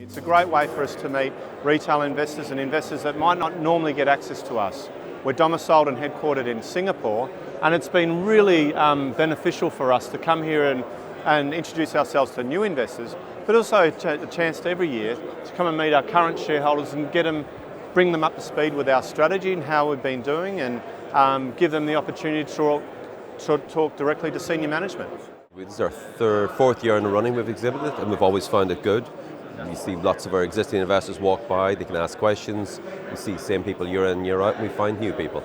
It's a great way for us to meet retail investors and investors that might not normally get access to us. We're domiciled and headquartered in Singapore, and it's been really beneficial for us to come here and introduce ourselves to new investors, but also a chance to every year to come and meet our current shareholders and bring them up to speed with our strategy and how we've been doing, and give them the opportunity to talk directly to senior management. This is our fourth year in a running we've exhibited, and we've always found it good. You see lots of our existing investors walk by, they can ask questions, you see the same people year in, year out, and we find new people.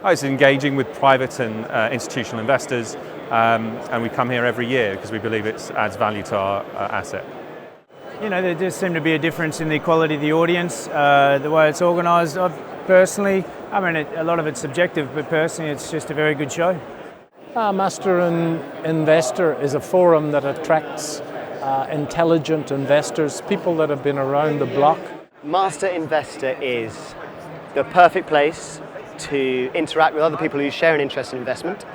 It's engaging with private and institutional investors, and we come here every year because we believe it adds value to our asset. You know, there does seem to be a difference in the quality of the audience, the way it's organised. Personally, I mean, a lot of it's subjective, but personally it's just a very good show. Master and Investor is a forum that attracts intelligent investors, people that have been around the block. Master Investor is the perfect place to interact with other people who share an interest in investment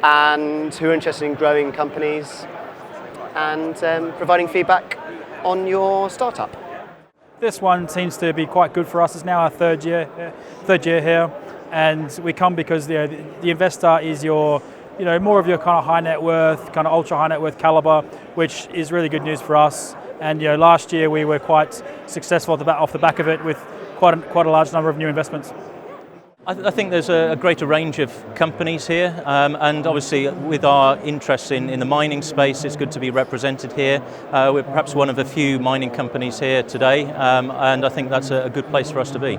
and who are interested in growing companies and providing feedback on your startup. This one seems to be quite good for us. It's now our third year here, and we come because the investor is your, more of your kind of high net worth, kind of ultra high net worth caliber, which is really good news for us. And last year we were quite successful off the back of it with quite a large number of new investments. I think there's a greater range of companies here, and obviously with our interest in the mining space, it's good to be represented here. We're perhaps one of a few mining companies here today, and I think that's a good place for us to be.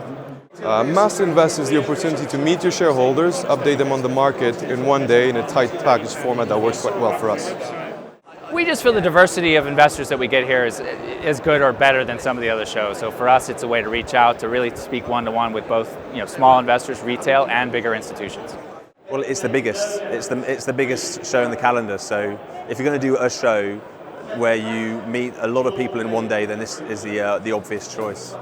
Master Invest is the opportunity to meet your shareholders, update them on the market in one day in a tight package format that works quite well for us. We just feel the diversity of investors that we get here is good or better than some of the other shows. So for us, it's a way to reach out, to really speak one-to-one with both small investors, retail, and bigger institutions. Well, it's the biggest. It's the biggest show in the calendar. So if you're going to do a show where you meet a lot of people in one day, then this is the obvious choice.